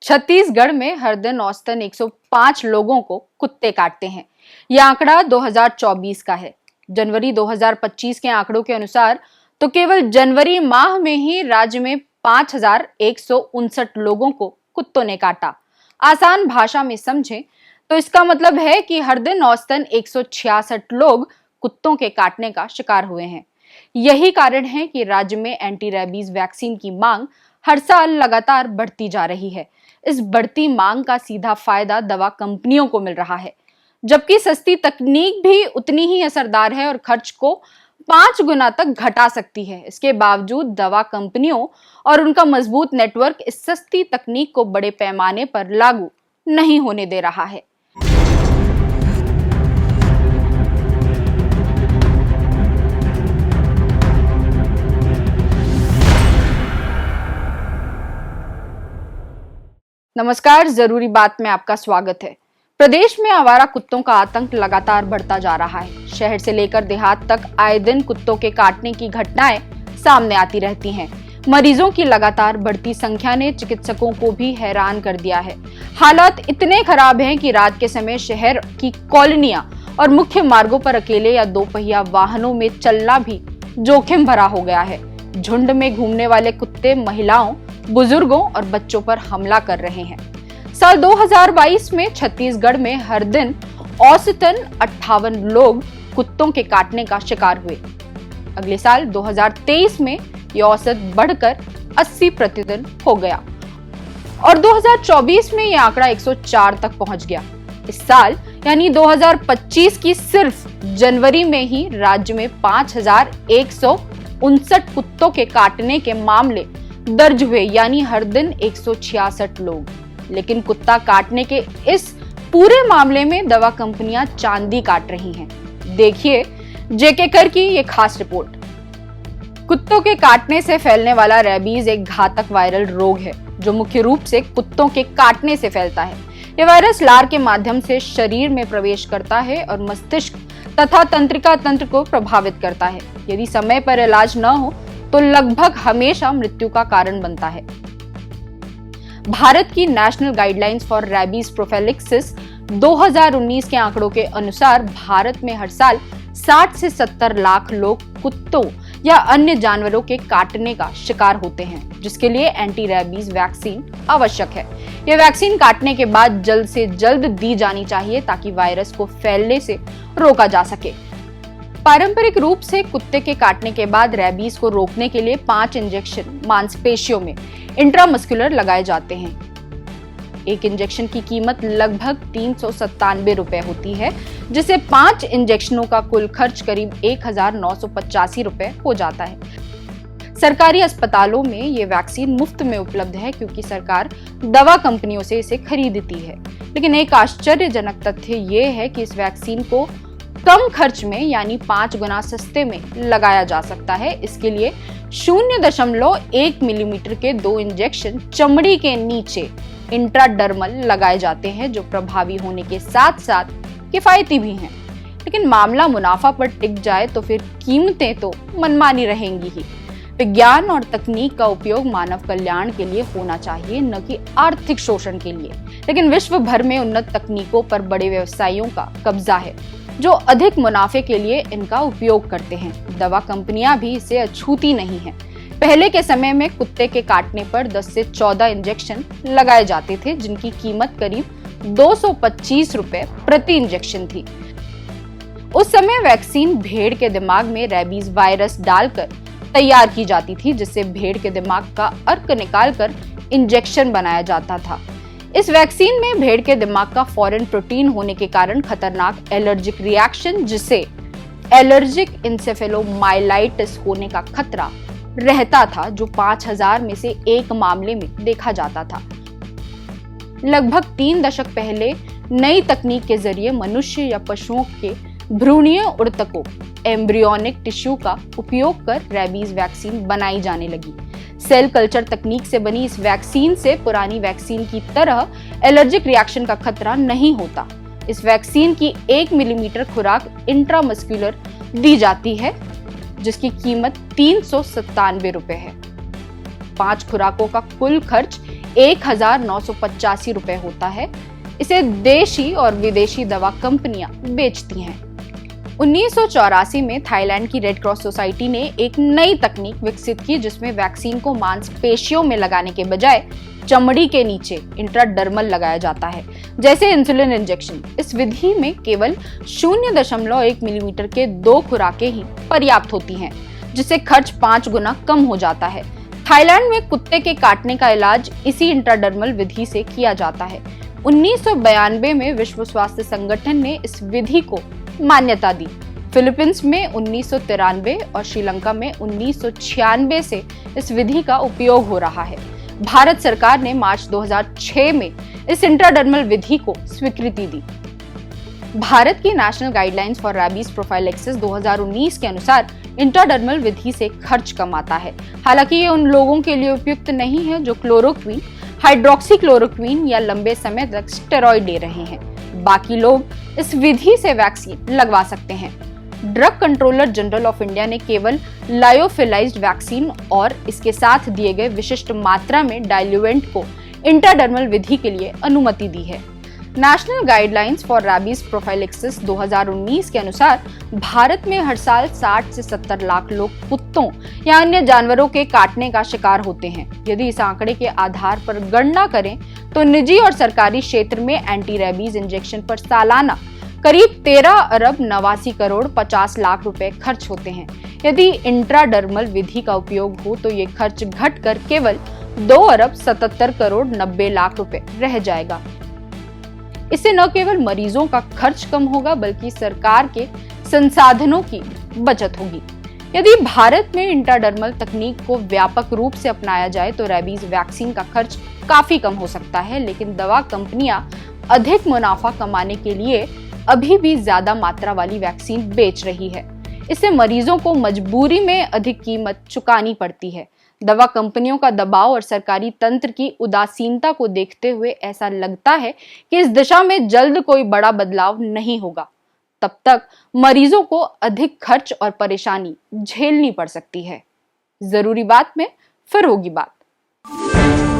छत्तीसगढ़ में हर दिन औसतन 105 लोगों को कुत्ते काटते हैं। यह आंकड़ा 2024 का है। जनवरी 2025 के आंकड़ों के अनुसार तो केवल जनवरी माह में ही राज्य में 5,159 लोगों को कुत्तों ने काटा। आसान भाषा में समझें तो इसका मतलब है कि हर दिन औसतन 166 लोग कुत्तों के काटने का शिकार हुए हैं। यही कारण है कि राज्य में एंटी रेबीज वैक्सीन की मांग हर साल लगातार बढ़ती जा रही है। इस बढ़ती मांग का सीधा फायदा दवा कंपनियों को मिल रहा है, जबकि सस्ती तकनीक भी उतनी ही असरदार है और खर्च को 5 गुना तक घटा सकती है। इसके बावजूद दवा कंपनियों और उनका मजबूत नेटवर्क इस सस्ती तकनीक को बड़े पैमाने पर लागू नहीं होने दे रहा है। नमस्कार, जरूरी बात में आपका स्वागत है। प्रदेश में आवारा कुत्तों का आतंक लगातार बढ़ता जा रहा है। शहर से लेकर देहात तक आए दिन कुत्तों के काटने की घटनाएं सामने आती रहती हैं। मरीजों की लगातार बढ़ती संख्या ने चिकित्सकों को भी हैरान कर दिया है। हालात इतने खराब हैं कि रात के समय शहर की कॉलोनियां और मुख्य मार्गों पर अकेले या 2 पहिया वाहनों में चलना भी जोखिम भरा हो गया है। झुंड में घूमने वाले कुत्ते महिलाओं, बुजुर्गों और बच्चों पर हमला कर रहे हैं। साल 2022 में छत्तीसगढ़ में हर दिन औसतन 58 लोग कुत्तों के काटने का शिकार हुए। अगले साल 2023 में यह औसत बढ़कर 80 प्रतिदिन हो गया और 2024 में यह आंकड़ा 104 तक पहुंच गया। इस साल यानी 2025 की सिर्फ जनवरी में ही राज्य में 5,159 कुत्तों के काटने के मामले दर्ज हुए, यानी हर दिन 166 लोग। लेकिन कुत्ता काटने के इस पूरे मामले में दवा कंपनियां चांदी काट रही हैं। देखिए जेके कर की ये खास रिपोर्ट। कुत्तों के काटने से फैलने वाला रेबीज एक घातक वायरल रोग है जो मुख्य रूप से कुत्तों के काटने से फैलता है। यह वायरस लार के माध्यम से शरीर में प्रवेश करता है और मस्तिष्क तथा तंत्रिका तंत्र को प्रभावित करता है। यदि समय पर इलाज न हो तो लगभग हमेशा मृत्यु का कारण बनता है। भारत की national guidelines for rabies prophylaxis 2019 के आंकड़ों के अनुसार भारत में हर साल 60 से 70 लाख लोग कुत्तों या अन्य जानवरों के काटने का शिकार होते हैं, जिसके लिए एंटी रेबीज वैक्सीन आवश्यक है। यह वैक्सीन काटने के बाद जल्द से जल्द दी जानी चाहिए ताकि वायरस को फैलने से रोका जा सके। पारंपरिक रूप से कुत्ते के काटने के बाद रेबीज को रोकने के लिए 5 इंजेक्शन मांसपेशियों में इंट्रामस्कुलर लगाए जाते हैं। एक इंजेक्शन की कीमत लगभग 397 रुपए होती है, जिसे 5 इंजेक्शनों का कुल खर्च करीब 1,985 रुपए हो जाता है। सरकारी अस्पतालों में ये वैक्सीन मुफ्त में उपलब्ध है क्योंकि सरकार दवा कंपनियों से इसे खरीदती है। लेकिन एक आश्चर्यजनक तथ्य ये है कि इस वैक्सीन को कम खर्च में यानी 5 गुना सस्ते में लगाया जा सकता है। इसके लिए 0.1 मिलीमीटर के 2 इंजेक्शन चमड़ी के नीचे इंट्राडर्मल लगाए जाते हैं, जो प्रभावी होने के साथ साथ किफायती भी हैं। लेकिन मामला मुनाफा पर टिक जाए तो फिर कीमतें तो मनमानी रहेंगी ही। विज्ञान और तकनीक का उपयोग मानव कल्याण के लिए होना चाहिए, न कि आर्थिक शोषण के लिए। लेकिन विश्व भर में उन्नत तकनीकों पर बड़े व्यवसायियों का कब्जा है जो अधिक मुनाफे के लिए इनका उपयोग करते हैं। दवा कंपनियां भी इसे अछूती नहीं हैं। पहले के समय में कुत्ते के काटने पर 10 से 14 इंजेक्शन लगाए जाते थे, जिनकी कीमत करीब 225 रुपए प्रति इंजेक्शन थी। उस समय वैक्सीन भेड़ के दिमाग में रेबीज वायरस डालकर तैयार की जाती थी, जिससे भेड़ के दिमाग का अर्क निकालकर इंजेक्शन बनाया जाता था। इस वैक्सीन में भेड़ के दिमाग का फॉरेन प्रोटीन होने के कारण खतरनाक एलर्जिक रिएक्शन, जिसे एलर्जिक इंसेफेलोमाइलाइटिस होने का खतरा रहता था, जो 5000 में से 1 मामले में देखा जाता था। लगभग 3 दशक पहले नई तकनीक के जरिए मनुष्य या पशुओं के भ्रूणीय ऊतकों एम्ब्रियोनिक टिश्यू का उपयोग कर रेबीज वैक्सीन बनाई जाने लगी। सेल कल्चर तकनीक से बनी इस वैक्सीन से पुरानी वैक्सीन की तरह एलर्जिक रिएक्शन का खतरा नहीं होता। इस वैक्सीन की 1 मिलीमीटर खुराक इंट्रामस्कुलर दी जाती है, जिसकी कीमत 397 रुपए है। 5 खुराकों का कुल खर्च 1,985 रुपए होता है। इसे देशी और विदेशी दवा कंपनियां बेचती हैं। 1984 में थाईलैंड की रेड क्रॉस सोसाइटी ने एक नई तकनीक विकसित की जिसमें वैक्सीन को मांसपेशियों में लगाने के बजाय चमड़ी के नीचे इंट्राडर्मल लगाया जाता है, जैसे इंसुलिन इंजेक्शन। इस विधि में केवल 0.1 मिलीमीटर के 2 खुराकें ही पर्याप्त होती हैं, जिससे खर्च 5 गुना कम हो जाता है। थाईलैंड में कुत्ते के काटने का इलाज इसी इंट्राडर्मल विधि से किया जाता है। 1992 में विश्व स्वास्थ्य संगठन ने इस विधि को मान्यता दी। फिलीपींस में 1993 और श्रीलंका में 1996 से इस विधि का उपयोग हो रहा है। भारत सरकार ने मार्च 2006 में इस इंट्राडर्मल विधि को स्वीकृति दी। भारत की national guidelines for rabies prophylaxis 2019 के अनुसार इंट्राडर्मल विधि से खर्च कम आता है। हालांकि ये उन लोगों के लिए उपयुक्त नहीं है जो क्लोरोक्वीन, हाइड्रोक्सीक्लोरोक्वीन या लंबे समय तक स्टेरॉइड ले रहे हैं। बाकी लोग इस विधि से वैक्सीन लगवा सकते हैं। Drug controller general of India ने केवल लायोफिलाइज्ड वैक्सीन और इसके साथ दिए गए विशिष्ट मात्रा में डाइल्यूएंट को इंट्राडर्मल विधि के लिए अनुमति दी है। National guidelines for rabies prophylaxis 2019 के अनुसार भारत में हर साल 60 से 70 लाख लोग कुत्तों या अन्य जानवरों के काटने का शिकार होते हैं। यदि इस आंकड़े के आधार पर गणना करें तो निजी और सरकारी क्षेत्र में एंटी रैबीज इंजेक्शन पर सालाना करीब 13 अरब 89 करोड़ 50 लाख रुपए खर्च होते हैं। यदि इंट्राडर्मल विधि का उपयोग हो तो ये खर्च घटकर केवल 2 अरब 77 करोड़ 90 लाख रुपए रह जाएगा। इससे न केवल मरीजों का खर्च कम होगा बल्कि सरकार के संसाधनों की बचत होगी। यदि भारत में इंट्राडर्मल तकनीक को व्यापक रूप से अपनाया जाए तो रैबीज वैक्सीन का खर्च काफी कम हो सकता है, लेकिन दवा कंपनियां अधिक मुनाफा कमाने के लिए अभी भी ज्यादा मात्रा वाली वैक्सीन बेच रही है। इससे मरीजों को मजबूरी में अधिक कीमत चुकानी पड़ती है। दवा कंपनियों का दबाव और सरकारी तंत्र की उदासीनता को देखते हुए ऐसा लगता है कि इस दिशा में जल्द कोई बड़ा बदलाव नहीं होगा। तब तक मरीजों को अधिक खर्च और परेशानी झेलनी पड़ सकती है। जरूरी बात में फिर होगी बात।